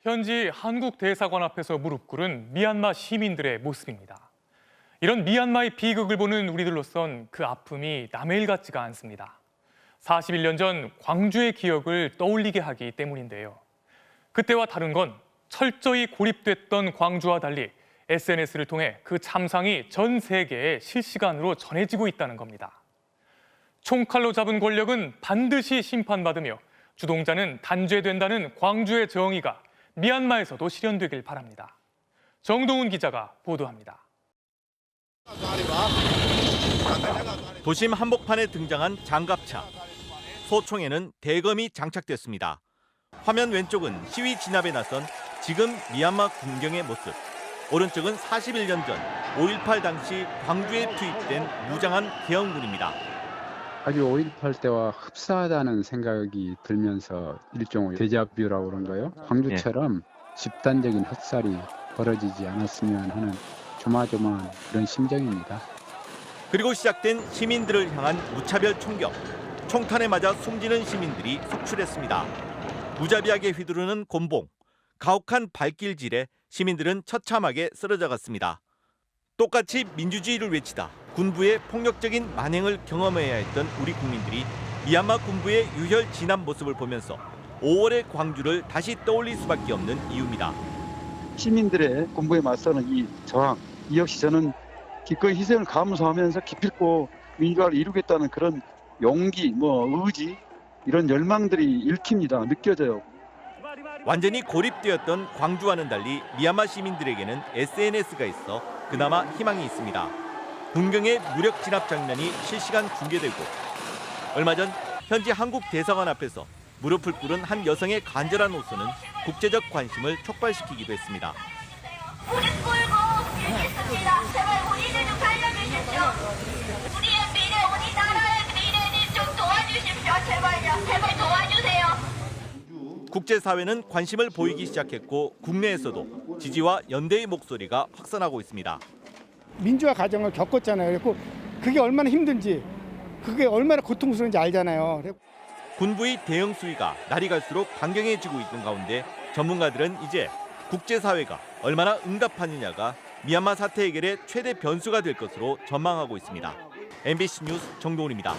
현지 한국 대사관 앞에서 무릎 꿇은 미얀마 시민들의 모습입니다. 이런 미얀마의 비극을 보는 우리들로선 그 아픔이 남의 일 같지가 않습니다. 41년 전 광주의 기억을 떠올리게 하기 때문인데요. 그때와 다른 건 철저히 고립됐던 광주와 달리 SNS를 통해 그 참상이 전 세계에 실시간으로 전해지고 있다는 겁니다. 총칼로 잡은 권력은 반드시 심판받으며 주동자는 단죄된다는 광주의 정의가 미얀마에서도 실현되길 바랍니다. 정동훈 기자가 보도합니다. 도심 한복판에 등장한 장갑차. 소총에는 대검이 장착됐습니다. 화면 왼쪽은 시위 진압에 나선 지금 미얀마 군경의 모습. 오른쪽은 41년 전 5.18 당시 광주에 투입된 무장한 계엄군입니다. 아주 5.18 때와 흡사하다는 생각이 들면서 일종의 데자뷰라고 그런가요? 광주처럼 집단적인 흑살이 벌어지지 않았으면 하는 조마조마한 그런 심정입니다. 그리고 시작된 시민들을 향한 무차별 총격. 총탄에 맞아 숨지는 시민들이 속출했습니다. 무자비하게 휘두르는 곤봉, 가혹한 발길질에 시민들은 처참하게 쓰러져 갔습니다. 똑같이 민주주의를 외치다 군부의 폭력적인 만행을 경험해야 했던 우리 국민들이 미얀마 군부의 유혈 진압 모습을 보면서 5월의 광주를 다시 떠올릴 수밖에 없는 이유입니다. 시민들의 군부에 맞서는 이 저항, 이 역시 저는 기꺼이 희생을 감수하면서 기필코 민주화를 이루겠다는 그런 용기, 의지, 이런 열망들이 읽힙니다. 느껴져요. 완전히 고립되었던 광주와는 달리 미얀마 시민들에게는 SNS가 있어 그나마 희망이 있습니다. 군경의 무력 진압 장면이 실시간 중계되고 얼마 전 현지 한국 대사관 앞에서 무릎을 꿇은 한 여성의 간절한 호소는 국제적 관심을 촉발시키기도 했습니다. 무릎 꿇고 빌겠습니다. 제발 우리를 좀 살려주십시오. 우리의 미래, 우리나라의 미래를 좀 도와주십시오. 제발요. 제발 도와주세요. 국제사회는 관심을 보이기 시작했고 국내에서도 지지와 연대의 목소리가 확산하고 있습니다. 민주화 과정을 겪었잖아요. 그리고 그게 얼마나 힘든지, 그게 얼마나 고통스러운지 알잖아요. 군부의 대응 수위가 날이 갈수록 강경해지고 있는 가운데 전문가들은 이제 국제사회가 얼마나 응답하느냐가 미얀마 사태 해결의 최대 변수가 될 것으로 전망하고 있습니다. MBC 뉴스 정동훈입니다.